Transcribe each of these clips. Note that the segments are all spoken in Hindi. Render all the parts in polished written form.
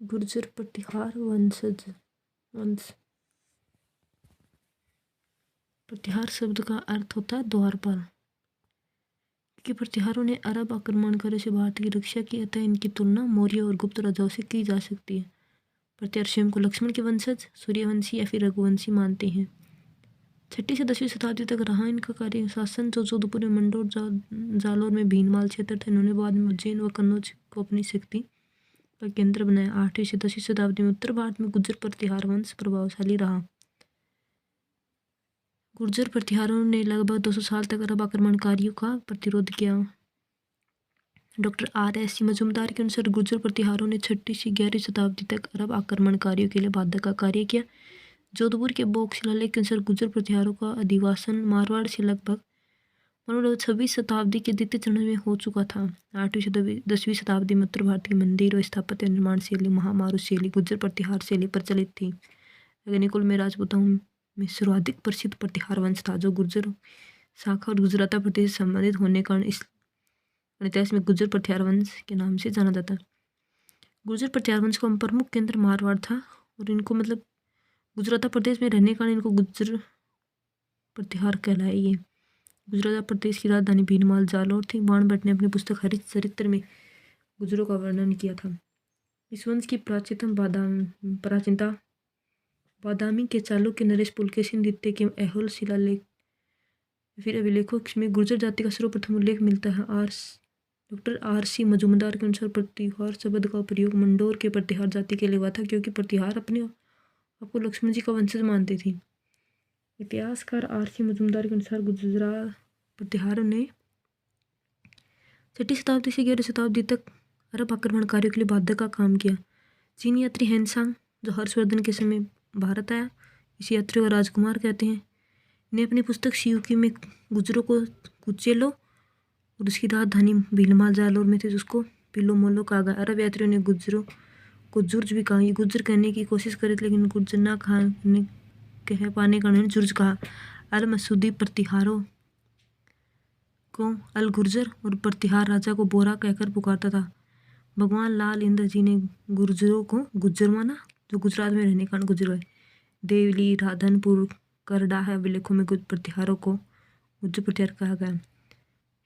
गुर्जर प्रतिहार वंश। प्रतिहार शब्द का अर्थ होता है द्वारपाल। क्योंकि प्रतिहारों ने अरब आक्रमणकारियों से भारत की रक्षा की, अतः इनकी तुलना मौर्य और गुप्त राजाओं से की जा सकती है। प्रतिहार स्वयं को लक्ष्मण के वंशज, सूर्यवंशी या फिर रघुवंशी मानते हैं। 6वीं से 10वीं शताब्दी तक रहा इनका कार्य शासन, जो जोधपुर में मंडोर, जालोर में भीनमाल क्षेत्र था। इन्होंने बाद में उज्जैन व कन्नौज को अपनी शक्ति का केंद्र बनाया। 8वीं से 10वीं शताब्दी में उत्तर भारत में गुर्जर प्रतिहार वंश प्रभावशाली रहा। गुर्जर प्रतिहारों ने लगभग 200 साल तक अरब आक्रमणकारियों का प्रतिरोध किया। Doctor R.S. मजूमदार के अनुसार गुर्जर प्रतिहारों ने 6वीं से 11वीं शताब्दी तक अरब आक्रमणकारियों के लिए बाधा का कार्य किया। जोधपुर के बोक शिलालेख के अनुसार गुर्जर प्रतिहारों का अधिवासन मारवाड़ से लगभग 6वीं शताब्दी के द्वितीय चरण में हो चुका था। 8वीं से 10वीं शताब्दी में उत्तर भारत के मंदिर और स्थापत्य निर्माण शैली महामारू शैली गुर्जर प्रतिहार शैली प्रचलित थी। अग्निकुल में राजपूतों में सर्वाधिक प्रसिद्ध प्रतिहार वंश था, जो गुर्जर शाखा और गुजराता प्रदेश से संबंधित होने के कारण इस इतिहास में गुर्जर प्रतिहार वंश के नाम से जाना जाता है। गुर्जर प्रतिहार वंश का प्रमुख केंद्र मारवाड़ था और इनको गुजराता प्रदेश में रहने के कारण इनको गुर्जर प्रतिहार कहलाए। ये गुजरात प्रदेश की राजधानी भीनमाल जालौर थी। बाणभट्ट ने अपनी पुस्तक हरित चरित्र में गुर्जरों का वर्णन किया था। इस वंश की प्राचीनता बादामी के चालुक्य नरेश पुलकेशिन द्वितीय के ऐहोल शिलालेख फिर अभिलेखों में गुर्जर जाति का सर्वप्रथम उल्लेख मिलता है। Doctor R.C. मजूमदार के अनुसार प्रतिहार शब्द का प्रयोग मंडोर के प्रतिहार जाति के लिए हुआ था, क्योंकि प्रतिहार अपने आपको लक्ष्मण जी का वंशज मानते थे। इतिहासकार R.C. मजूमदार के अनुसार गुर्जर प्रतिहारों ने 6वीं शताब्दी से 11वीं शताब्दी तक अरब आक्रमणकारियों के लिए बाधा का काम किया। चीनी यात्री हेनसांग, जो हर्षवर्धन के समय भारत आया, इस यात्री को राजकुमार कहते हैं, ने अपनी पुस्तक शिवकी में गुर्जरों को कुचेलो और उसकी राजधानी भीलमाल जालौर में थे, जिसको पिलोमोलो कहा गया। अरब यात्रियों ने गुर्जरों को जुर्ज भी कहा। ये गुर्जर कहने की कोशिश करे थे, लेकिन गुर्जर ना कह पाने का उन्होंने जुर्ज कहा। अल मसूदी प्रतिहारों को अल गुर्जर और प्रतिहार राजा को बोरा कहकर पुकारता था। भगवान लाल इंद्र जी ने गुर्जरों को गुर्जर माना, जो गुजरात में रहने के कारण गुर्जर हुए। देवली, राधनपुर, करडाह अभिलेखों में प्रतिहारों को गुर्जर प्रतिहार कहा गया।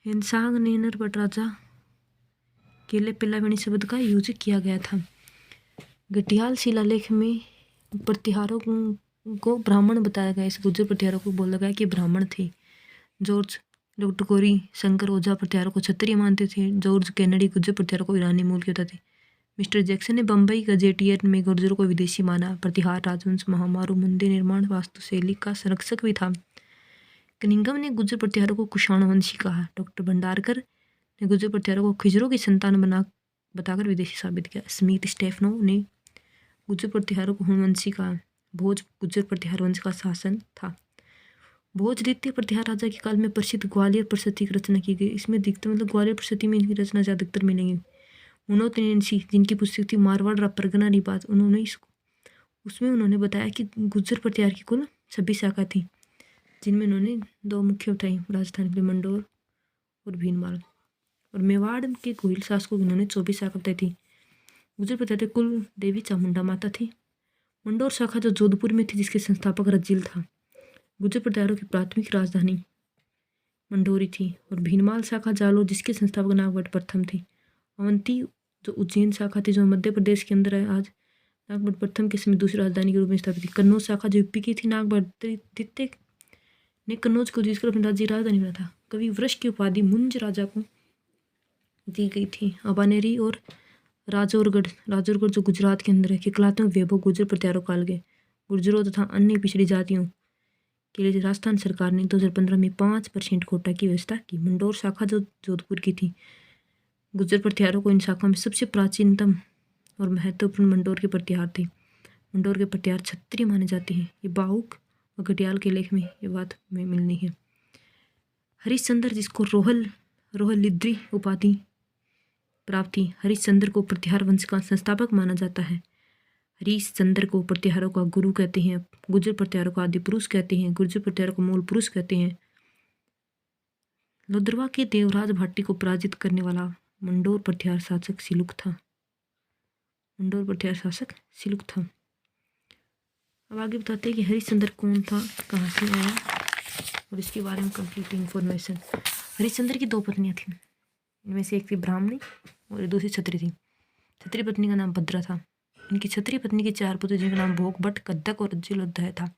हेनसांग ने नरपट राजा के लिए पिलावेणी शब्द का यूज किया गया था। गटियाल शिलालेख में प्रतिहारों को ब्राह्मण बताया गया। इस गुर्जर प्रतिहारों को बोला गया कि ब्राह्मण थे। जॉर्ज डॉक्टर गौरी शंकर ओझा प्रतिहारों को क्षत्रिय मानते थे। जॉर्ज कैनेडी गुर्जर प्रतिहारों को ईरानी मूल के होते थे। मिस्टर जैक्सन ने बम्बई गजेटियर में गुर्जरों को विदेशी माना। प्रतिहार राजवंश महामारू मंदिर निर्माण वास्तुशैली का संरक्षक भी था। कनिंगम ने गुर्जर प्रतिहारों को कुषाण वंशी कहा। डॉक्टर भंडारकर ने गुर्जर प्रतिहारों को खिजरों की संतान बताकर विदेशी साबित किया। स्मिथ स्टेफनो ने गुर्जर प्रतिहारों को हुणवंशी कहा। भोज गुर्जर प्रतिहार वंश का शासन था। भोज द्वितीय प्रतिहार राजा के काल में प्रसिद्ध ग्वालियर प्रशस्ति की रचना की गई। इसमें अधिकतर ग्वालियर प्रशस्ति में इनकी रचना ज्यादातर मिलेंगी। मुनोतनेंसी, जिनकी पुस्तक थी मारवाड़ परगना रिवाज, उसमें उन्होंने बताया कि गुर्जर प्रतिहार की कुल 26 शाखा थी, जिनमें उन्होंने 2 मुख्य बताई, राजस्थान के मंडोर और भीनमाल। और मेवाड़ के गोहिल शासकों की उन्होंने 24 शाखा बताई थी। गुर्जर प्रतिहार कुल देवी चामुंडा माता थी। मंडोर शाखा जो जोधपुर में थी, जिसके संस्थापक रजिल था। गुर्जर प्रतिहारों की प्राथमिक राजधानी मंडोरी थी। और भीनमाल शाखा जालोर, जिसके संस्थापक नागभट्ट प्रथम थे। अवंती जो उज्जैन शाखा थी, जो मध्य प्रदेश के अंदर है आज, नागभट्ट प्रथम के समय दूसरी राजधानी के रूप में स्थापित थी। कन्नौज शाखा जो यूपी की थी, नागभट्ट द्वितीय ने कन्नौज को जीतकर अपनी राज्य राजधानी बना था। कवि वृष की उपाधि मुंज राजा को दी गई थी। अबानेरी और राजौरगढ़ जो गुजरात के अंदर है, के कलात्मक वैभव गुर्जर प्रतिहारों काल के गुर्जरों तथा अन्य पिछड़ी जातियों के लिए राजस्थान सरकार ने 2015 में 5% कोटा की व्यवस्था की। मंडोर शाखा जो जोधपुर की थी, गुर्जर प्रतिहारों को इन शाखा में सबसे प्राचीनतम और महत्वपूर्ण मंडोर के प्रतिहार थे। मंडोर के प्रतिहार क्षत्रिय माने जाते हैं। ये बाहुक और गटियाल के लेख में ये बात में मिलनी है। हरिश्चंद्र, जिसको रोहलिद्री उपाधि प्राप्त थी, हरिश्चंद्र को प्रतिहार वंश का संस्थापक माना जाता है। हरिश्चंद्र को प्रतिहारों का गुरु कहते हैं। गुर्जर प्रतिहारों का आदि पुरुष कहते हैं। गुर्जर प्रतिहारों को मूल पुरुष कहते हैं। लोद्रवा के देवराज भाटी को पराजित करने वाला मंडोर प्रतिहार शासक सिलुक था। मंडोर प्रतिहार शासक सिलुक था। अब आगे बताते हैं कि हरिश्चंद्र कौन था, कहाँ से आया और इसके बारे में कंप्लीट इंफॉर्मेशन। हरिश्चंद्र की 2 पत्नियां थीं। इनमें से एक थी ब्राह्मणी और दूसरी क्षत्रिय थी। क्षत्रिय पत्नी का नाम भद्रा था। इनकी क्षत्रिय पत्नी के 4 पुत्र जिनका नाम भोग, भट्ट, कद्दक और रज्जिल उदय था।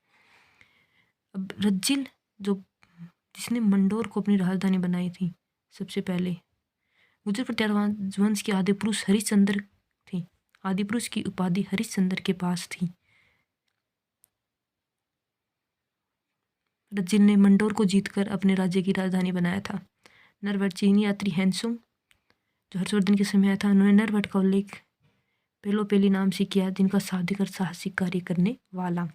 अब रज्जिल जिसने मंडोर को अपनी राजधानी बनाई थी सबसे पहले, गुर्जर प्रतिहार वंश के आदि पुरुष हरिश्चंद्र थे। आदि पुरुष की उपाधि हरिश्चंद्र के पास थी। रज्जिल ने मंडोर को जीतकर अपने राज्य की राजधानी बनाया था। नरभट्ट चीनी यात्री हैंसुंग जो हर्षवर्धन के समय आया था, उन्होंने नरभट्ट का उल्लेख पेलोपेली नाम से किया, जिनका साहसिक और साहसिक कार्य करने वाला।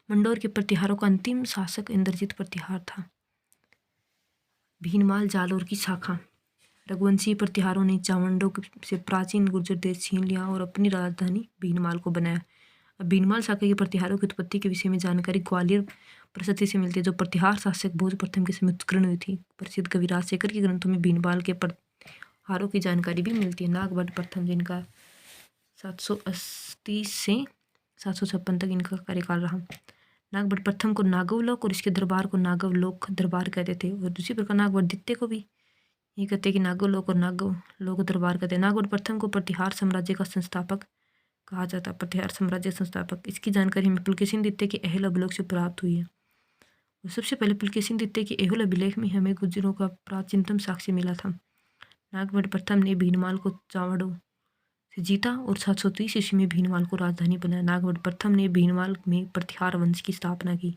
मंडोर के प्रतिहारों का अंतिम शासक इंद्रजीत प्रतिहार था। भीनमाल जालोर की शाखा। रघुवंशी प्रतिहारों ने चावंडों से प्राचीन गुर्जर देश छीन लिया और अपनी राजधानी भीनमाल को बनाया। अब भीनमाल शाखा के प्रतिहारों की उत्पत्ति के विषय में जानकारी ग्वालियर प्रसिद्धि से मिलती है, जो प्रतिहार शासक भोज प्रथम के समय उत्कीर्ण हुई थी। प्रसिद्ध कवि राजशेखर के ग्रंथों में भीनमाल के प्रतिहारों की जानकारी भी मिलती है। नागभट्ट प्रथम, जिनका 780 से 756 तक इनका कार्यकाल रहा। नागभट्ट प्रथम को नागवलोक और इसके दरबार को नागवलोक दरबार कहते थे। और दूसरी प्रकार नागभट्ट द्वितीय को भी ये कहते हैं कि नागवलोक और नागवलोक दरबार कहते हैं। नागभट्ट प्रथम को प्रतिहार साम्राज्य का संस्थापक कहा जाता है। प्रतिहार साम्राज्य संस्थापक, इसकी जानकारी हमें पुलकेशिन द्वितीय के अहल अभिलेख से प्राप्त हुई है। और सबसे पहले पुलकेशिन द्वितीय के अहल अभिलेख में हमें गुर्जरों का प्राचीनतम साक्ष्य मिला था। नागभट्ट प्रथम ने भीनमाल को चावड़ों से जीता और 730 ईस्वी में भीनमाल को राजधानी बनाया। नागभट्ट प्रथम ने भीनमाल में प्रतिहार वंश की स्थापना की।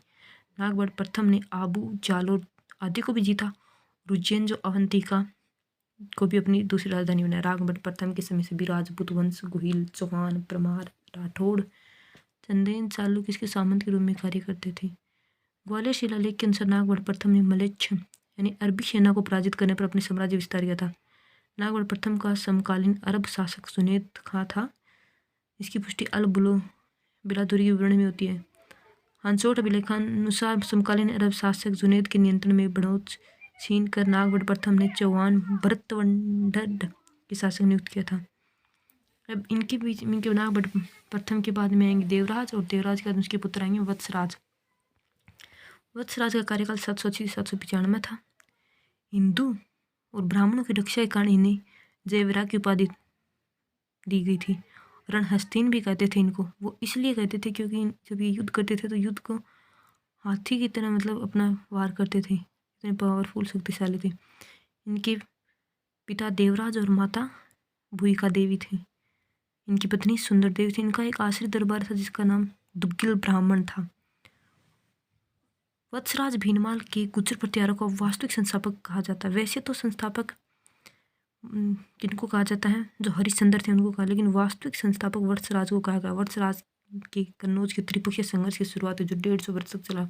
नागभट्ट प्रथम ने आबू, जालोर आदि को भी जीता। उज्जैन जो अवंतिका को भी अपनी दूसरी राजधानी बनाया। नागभट्ट प्रथम के समय सभी राजपूत वंश गोहिल, चौहान, परमार, राठौड़, चंदेल, चालुक्य इसके सामंत के रूप में कार्य करते थे। ग्वालियर शिलालेख के अनुसार नागभट्ट प्रथम ने मलेच्छ यानी अरबी सेना को पराजित करने पर अपने साम्राज्य विस्तार किया था। नागभट्ट प्रथम का समकालीन अरब शासक जुनैद खां था। इसकी पुष्टि अल बिलादुरी के विवरण में होती है। हांसोट अभिलेखानुसार समकालीन अरब शासक जुनैद के नियंत्रण में बड़ौच छीन कर नागभट्ट प्रथम ने चौहान भरतवंडड के शासक नियुक्त किया था। अब इनके बीच में नागभट्ट प्रथम के बाद में आएंगे देवराज, और देवराज के बाद उसके पुत्र आएंगे वत्सराज। वत्सराज का कार्यकाल 780 से 795 था। हिंदू और ब्राह्मणों की रक्षा के कारण इन्हें जयविराग की उपाधि दी गई थी। रणहस्तीन भी कहते थे इनको। वो इसलिए कहते थे क्योंकि जब ये युद्ध करते थे तो युद्ध को हाथी की तरह मतलब अपना वार करते थे, इतने पावरफुल शक्तिशाली थे। इनके पिता देवराज और माता भूमिका देवी थी। इनकी पत्नी सुंदर देवी थी। इनका एक आश्रित दरबार था जिसका नाम दुग्गिल ब्राह्मण था। वत्सराज भीनमाल के गुर्जर प्रतिहारों का वास्तविक संस्थापक कहा जाता है। वैसे तो संस्थापक किनको कहा जाता है, जो हरिश्चंद्र थे उनको कहा, लेकिन वास्तविक संस्थापक वत्सराज को कहा गया। वत्सराज के कन्नौज के त्रिपक्षीय संघर्ष की शुरुआत है जो 150 वर्ष तक चला।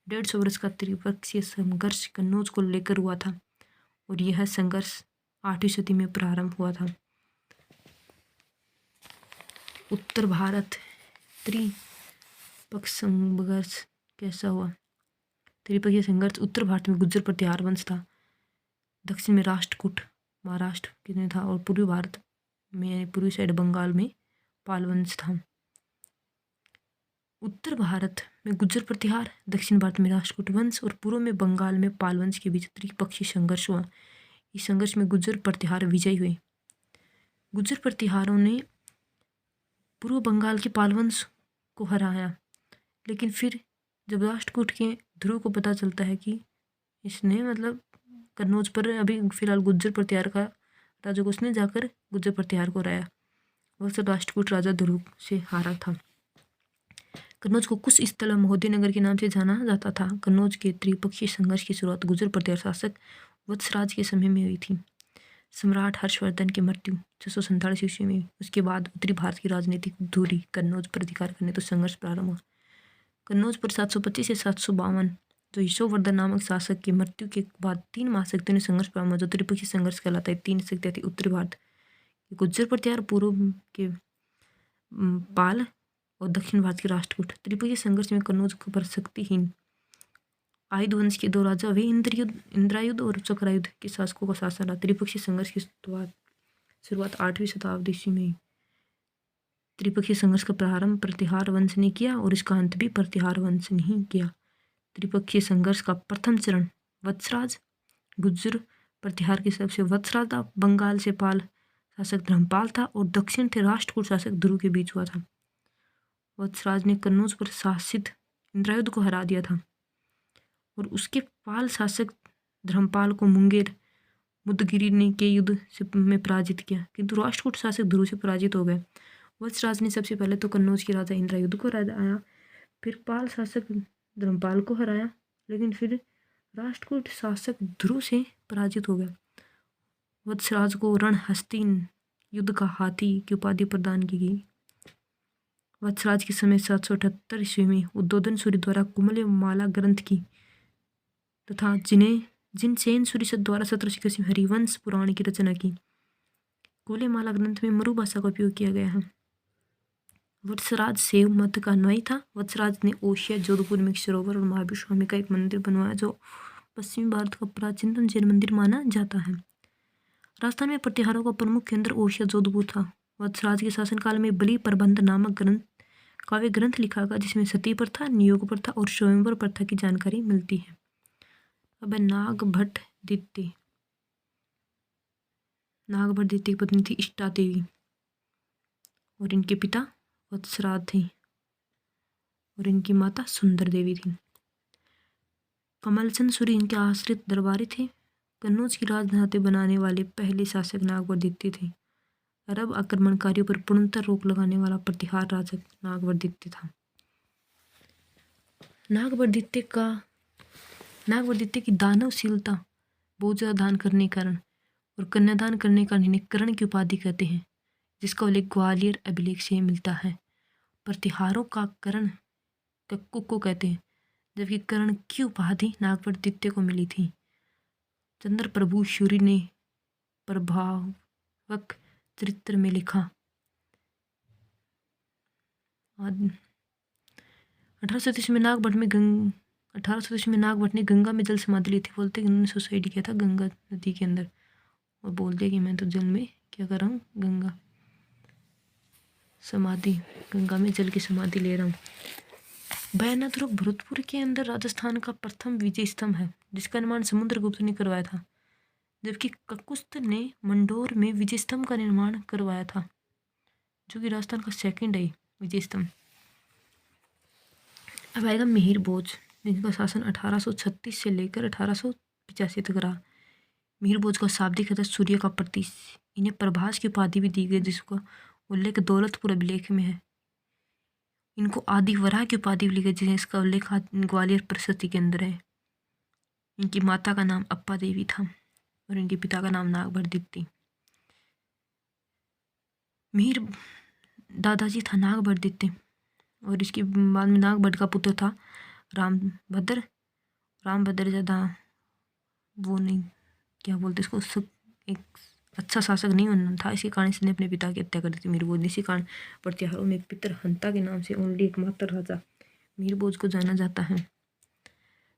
150 वर्ष का त्रिपक्षीय संघर्ष कन्नौज को लेकर हुआ था और यह संघर्ष 8वीं सदी में प्रारंभ हुआ था। उत्तर भारत त्रिपक्षीय संघर्ष कैसा हुआ? त्रिपक्षीय संघर्ष उत्तर भारत में गुर्जर प्रतिहार वंश था, दक्षिण में राष्ट्रकूट महाराष्ट्र कितने था, और पूर्वी भारत में पूर्वी साइड बंगाल में पाल वंश था। उत्तर भारत में गुर्जर प्रतिहार, दक्षिण भारत में राष्ट्रकूट वंश और पूर्व में बंगाल में पाल वंश के बीच त्रिपक्षीय संघर्ष हुआ। इस संघर्ष में गुर्जर प्रतिहार विजयी हुए। गुर्जर प्रतिहारों ने पूर्व बंगाल के पाल वंश को हराया, लेकिन फिर जब राष्ट्रकूट के ध्रुव को पता चलता है कि इसने मतलब कन्नौज पर अभी फिलहाल गुर्जर प्रतिहार का राजा को, उसने जाकर गुर्जर प्रतिहार को हराया। वह सब राष्ट्रकूट राजा ध्रुव से हारा था। कन्नौज को कुछ स्थल महोदय नगर के नाम से जाना जाता था। कन्नौज के त्रिपक्षीय संघर्ष की शुरुआत गुर्जर प्रतिहार शासक वत्सराज के समय में हुई थी। सम्राट हर्षवर्धन की मृत्यु 647 ईस्वी में, उसके बाद उत्तरी भारत की राजनीतिक धुरी कन्नौज पर अधिकार करने तो संघर्ष प्रारंभ हुआ। कन्नौज पर 725 से 752 जो यशोवर्धन नामक शासक की मृत्यु के बाद 3 महाशक्तियों ने संघर्ष प्रारंभ हुआ जो त्रिपक्षीय संघर्ष कहलाता है। 3 शक्तियाँ थी, उत्तरी भारत के गुर्जर प्रतिहार, पूर्व के पाल और दक्षिण भारत के राष्ट्रकूट। त्रिपक्षीय संघर्ष में कन्नौज पर शक्तिहीन आयुध वंश के 2 राजा वे इंद्रायुध और चक्रायुध के शासकों का शासन रहा। त्रिपक्षीय संघर्ष की शुरुआत 8वीं शताब्दी ईस्वी में। त्रिपक्षीय संघर्ष का प्रारंभ प्रतिहार वंश ने किया और इसका अंत भी प्रतिहार वंश ने ही किया। त्रिपक्षीय संघर्ष का प्रथम चरण वत्सराज गुज्जर प्रतिहार के सबसे वत्सराज था। बंगाल से पाल शासक धर्मपाल था और दक्षिण थे राष्ट्रकूट शासक ध्रुव के बीच हुआ था। वत्सराज ने कन्नौज पर शासित इंद्रायुध को हरा दिया था और उसके पाल शासक धर्मपाल को मुंगेर मुदगिरी ने के युद्ध में पराजित किया, किंतु राष्ट्रकूट शासक ध्रुव से पराजित हो गए। वत्सराज ने सबसे पहले तो कन्नौज के राजा इंद्रायुध को हराया, फिर पाल शासक धर्मपाल को हराया, लेकिन फिर राष्ट्रकूट शासक ध्रुव से पराजित हो गया। वत्सराज को रणहस्तीन युद्ध का हाथी की उपाधि प्रदान की गई। वत्सराज के समय 778 ईस्वी में उद्बोधन सूर्य द्वारा कुमले माला ग्रंथ की तथा जिन सेन सूर्य द्वारा 1781 में हरिवंश पुराण की रचना की। कुमले माला ग्रंथ में मरु भाषा का उपयोग किया गया है। वत्सराज शैव मत का अनुयायी था। वत्सराज ने ओशिया जोधपुर में एक सरोवर और महावीर स्वामी का एक मंदिर बनवाया जो पश्चिमी भारत का प्राचीनतम जैन मंदिर माना जाता है। राजस्थान में प्रतिहारों का प्रमुख केंद्र ओशिया जोधपुर था। वत्सराज के शासनकाल में बलि प्रबंध नामक काव्य ग्रंथ लिखा गया जिसमें सती प्रथा, नियोग प्रथा और स्वयंवर प्रथा की जानकारी मिलती है। अब नागभट्ट द्वितीय की पत्नी थी इष्टा देवी और इनके पिता वत्सराज थे और इनकी माता सुंदर देवी थी। कमलचंद सूर्य इनके आश्रित दरबारी थे। कन्नौज की राजधानी बनाने वाले पहले शासक नागवरदित्य थे। अरब आक्रमणकारियों पर पूर्णतः रोक लगाने वाला प्रतिहार राजक नागवरदित्य था। नागवरदित्य की दानवशीलता, बहुत ज़्यादा दान करने के कारण और कन्यादान करने का इन्हें कर्ण की उपाधि कहते हैं, जिसका उल्लेख ग्वालियर अभिलेख से मिलता है। प्रतिहारों का कर्ण कक्कू को कहते हैं, जबकि कर्ण की उपाधि नागवरदित्य को मिली थी। चंद्र प्रभु सूर्य ने प्रभावक चरित्र में लिखा 1837 में नागभट्ट ने गंगा में जल समाधि ली थी। बोलते कि उन्होंने सुसाइड किया था गंगा नदी के अंदर और बोलते कि मैं तो जल में क्या कर रहा हूँ, गंगा में जल की समाधि ले रहा हूँ। बैनाथुर भरतपुर के अंदर राजस्थान का प्रथम विजय स्तंभ है जिसका निर्माण समुद्रगुप्त ने करवाया था, जबकि ककुस्त ने मंडोर में विजय स्तंभ का निर्माण करवाया था, जो कि राजस्थान का सेकंड है विजय स्तंभ। अब आएगा मिहिर भोज, जिनका शासन 1836 से लेकर 1885 तक रहा। मिहिर भोज का शाब्दिक अर्थ सूर्य का प्रतीक। इन्हें प्रभास की उपाधि भी दी गई जिसका उल्लेख दौलतपुर अभिलेख में है। इनको आदि वराह की उपाधि भी ली गई जिसका उल्लेख ग्वालियर प्रशस्ति के अंदर है। इनकी माता का नाम अप्पा देवी था और इनके पिता का नाम नागभट्ट। मिहिर दादाजी था नागभट्ट और इसके बाद में नागभट्ट का पुत्र था रामभद्र ज़्यादा वो नहीं क्या बोलते इसको, एक अच्छा शासक नहीं होना था। इसी कारण इसने अपने पिता की हत्या कर दी थी मिहिर भोज। इसी कारण प्रतिहारों में पितरहंता के नाम से ओनली एकमात्र राजा मिहिर भोज को जाना जाता है।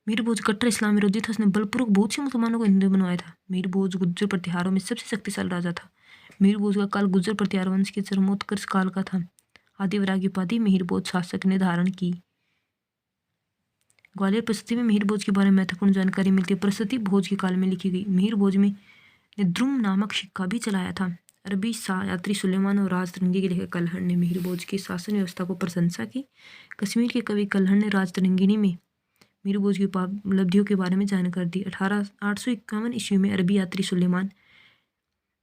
मिहिर भोज कट्टर इस्लाम विरोधी था। उसने बलपूर्वक बहुत से मुसलमानों को हिंदू बनवाया था। मिहिर भोज गुज्जर प्रतिहारों में सबसे शक्तिशाली राजा था। मिहिर भोज का काल गुज्जर प्रतिहार वंश के चरमोत्कर्ष काल का था। आदिवरा की उपाधि मिहिर भोज शासक ने धारण की। ग्वालियर प्रशस्ति में मिहिर भोज के बारे में महत्वपूर्ण जानकारी मिलती है। प्रशस्ति भोज के काल में लिखी गई। मिहिर भोज ने द्रुम नामक सिक्का भी चलाया था। अरबी यात्री सुलेमान और राजतरंगी के लेखक कलहड़ ने मिहिर भोज की शासन व्यवस्था को प्रशंसा की। कश्मीर के कवि कलहड़ ने राजतरंगिनी में मिहिर भोज की उपलब्धियों के बारे में जानकारी दी। 851 ईस्वी में अरबी यात्री सुलेमान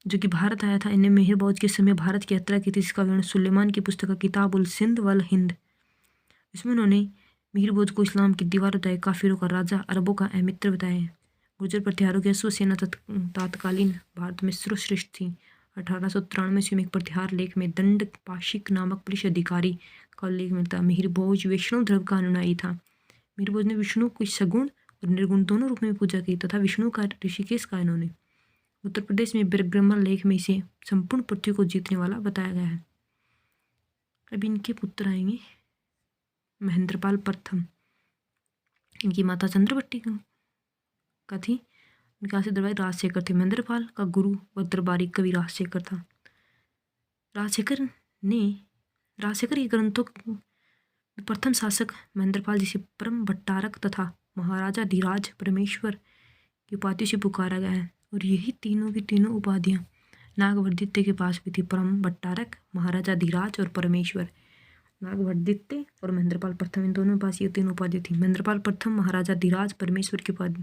जो कि भारत आया था, इन्हें मिहिर भोज के समय भारत की यात्रा की थी, जिसका विवरण सुलेमान की पुस्तक किताब उल सिंध वल हिंद। इसमें उन्होंने मिहिर भोज को इस्लाम की दीवार बताया, काफिरों का राजा, अरबों का अमित्र बताया। गुर्जर प्रतिहारों की अश्वसेना तत्कालीन भारत में सर्वश्रेष्ठ थी। 1893 ईस्वी में एक प्रतिहार लेख में दंड पाशिक नामक पुलिस अधिकारी का उल्लेख मिलता है। मिहिर भोज वैष्णव धर्म का अनुयायी था। मिहिर भोज ने विष्णु को सगुण और निर्गुण दोनों रूप में पूजा की तथा विष्णु का ऋषिकेश का इन्होंने उत्तर प्रदेश में ब्रह्मण लेख में इसे संपूर्ण पृथ्वी को जीतने वाला बताया गया है। अब इनके पुत्र आएंगे महेंद्रपाल प्रथम। इनकी माता चंद्रवती का थी। इनके आश्रित दरबारी राजशेखर थे। महेंद्रपाल का गुरु व दरबारी कवि राजशेखर था। राजशेखर ने राजशेखर के ग्रंथों में प्रथम शासक महेंद्रपाल जिसे परम भट्टारक तथा महाराजा धीराज परमेश्वर की उपाधि से पुकारा गया है। और यही तीनों की तीनों उपाधियां नागवर्दित्य के पास भी थी। परम भट्टारक, महाराजा धीराज और परमेश्वर। नागवर्दित्य और महेंद्रपाल प्रथम, इन दोनों के पास ये तीनों उपाधियां थी। महेंद्रपाल प्रथम महाराजा धीराज परमेश्वर की उपाधि।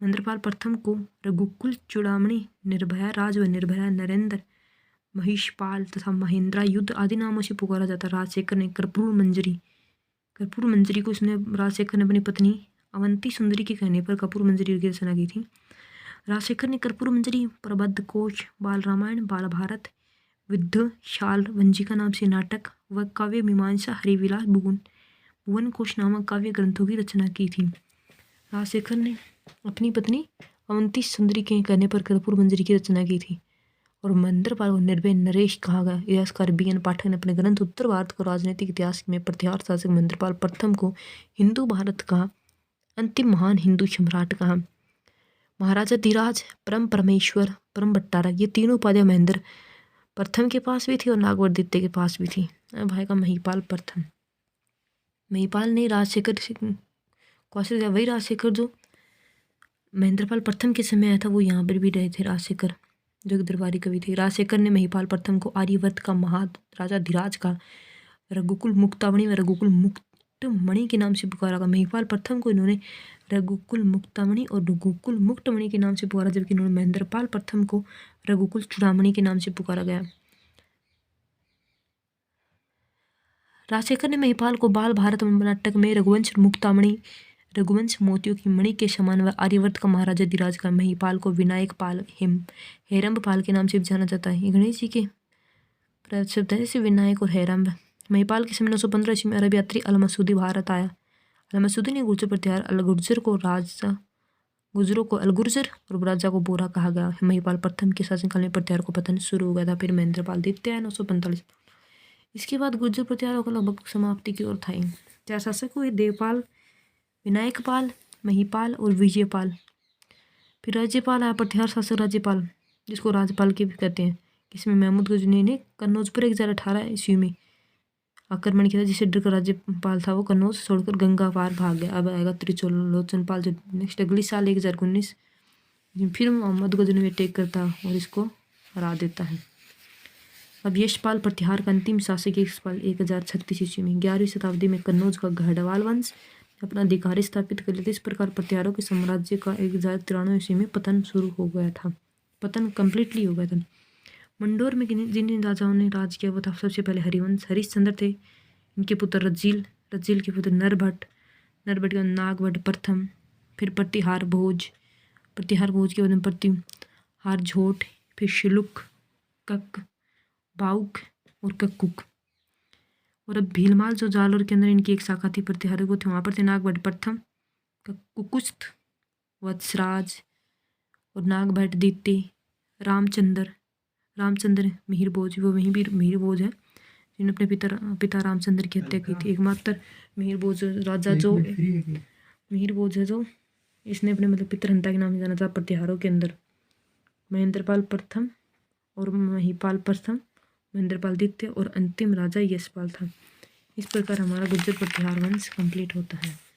महेंद्रपाल प्रथम को रघुकुल चूड़ामणि, निर्भया राज व निर्भया नरेंद्र, महिषपाल तथा महेंद्रा युद्ध आदि नामों से पुकारा जाता। राजशेखर ने कर्पूर मंजरी को इसने राजशेखर ने अपनी पत्नी अवंती सुंदरी के कहने पर कर्पूर मंजरी की रचना की थी। राजशेखर ने कर्पूर मंजरी, प्रबद्ध कोश, बाल रामायण, बाल भारत, विद्ध शाल वंजिका नाम से नाटक व काव्य मीमांसा, हरिविलास, भुवन कोश नामक काव्य ग्रंथों की रचना की थी। राजशेखर ने अपनी पत्नी अवंती सुंदरी के कहने पर कर्पूर मंजरी की रचना की थी। और महेंद्रपाल को निर्भय नरेश कहा गया। इतिहासकार BN पाठक ने अपने ग्रंथ उत्तर भारत को राजनीतिक इतिहास में प्रतिहार शासक महेंद्रपाल प्रथम को हिंदू भारत का अंतिम महान हिंदू सम्राट कहा। महाराजा धीराज, परम परमेश्वर, परम भट्टारक, ये तीनों उपाधियां महेंद्र प्रथम के पास भी थी और नागवर्दित्य के पास भी थी। भाई का महिपाल प्रथम, महिपाल ने राजशेखर से क्वेश्चन दिया, वही राजशेखर जो महेंद्रपाल प्रथम के समय आया था, वो यहाँ पर भी रहे थे। राजशेखर जो दरबारी कवि थे। राजशेखर ने महिपाल प्रथम को आर्यवर्त का महाराजा धीराज का रघुकुल मुक्तामणि व रघुकुल मुक्तमणि के नाम से पुकारा गया। महिपाल प्रथम को इन्होंने रघुकुल मुक्तामणि और रघुकुल मुक्तमणि के नाम से पुकारा, जबकि इन्होंने महेंद्रपाल प्रथम को रघुकुल चूड़ामणि के नाम से पुकारा गया। राजशेखर ने महिपाल को बाल भारत नाटक में रघुवंश मुक्तामणि, रघुवंश मोतियों की मणि के समान व आर्यवर्त का महाराजा धीराज का। महिपाल को विनायक पाल, हेरम्ब पाल के नाम से भी जाना जाता है। गणेश जी के शब्द है जैसे विनायक और हेरम्ब। महिपाल के समय 915 ईस्वी में अरब यात्री अल-मसूदी भारत आया। अल-मसूदी ने गुर्जर प्रतिहार, गुर्जरों को अलगुर्जर और राजा को बोरा कहा गया। महिपाल प्रथम के शासनकाल में प्रतिहार को पतन शुरू हो गया था। फिर महेंद्रपाल द्वितीय 945। इसके बाद गुर्जर प्रतिहारों का लगभग समाप्ति की ओर था। चार शासक हुए, देवपाल, विनायकपाल, महिपाल और विजयपाल। फिर राज्यपाल आया, प्रतिहार शासक राज्यपाल, जिसको राज्यपाल के भी कहते हैं। इसमें महमूद गजनी ने कन्नौज पर 1018 ईस्वी में आक्रमण किया, जिससे डरकर राज्यपाल था वो कन्नौज छोड़कर गंगा पार भाग गया। अब आएगा त्रिलोचनपाल, जो नेक्स्ट अगली साल 1019 फिर मोहम्मद गजनी अटैक करता और इसको हरा देता है। अब यशपाल प्रतिहार का अंतिम शासक यशपाल 1036 ईस्वी में 11वीं शताब्दी में कन्नौज का गढ़वाल वंश अपना अधिकार स्थापित कर लेते। इस प्रकार प्रतिहारों के साम्राज्य का 1093 ईस्वी में पतन शुरू हो गया था। पतन कंप्लीटली हो गया था। मंडोर में जिन राजाओं ने राज किया वो था सबसे पहले हरिवंश, हरिश्चंद्र थे। इनके पुत्र रज्जील के पुत्र नरभट्ट का नागभट्ट प्रथम। फिर प्रतिहार भोज के बाद में प्रतिहार झोट, फिर शिलुक, कक, बाउक और कक्कुक। और अब भीलमाल जो जालोर के अंदर इनकी एक शाखा थी प्रतिहार को थे, वहाँ पर थे नागभट्ट प्रथम, कुकुस्त, वत्सराज और नागभट्ट द्वितीय, रामचंद्र मिहिर भोज, वो वहीं भी मिहिर भोज है जिन्होंने अपने पिता रामचंद्र की हत्या की थी। एकमात्र मिहिर भोज राजा जो मिहिर भोज है, जो इसने अपने मतलब पितरहंता के नाम से जाना था प्रतिहारों के अंदर। महेंद्रपाल प्रथम और महिपाल प्रथम, महेंद्रपाल द्वितीय और अंतिम राजा यशपाल था। इस प्रकार हमारा गुर्जर प्रतिहार वंश कंप्लीट होता है।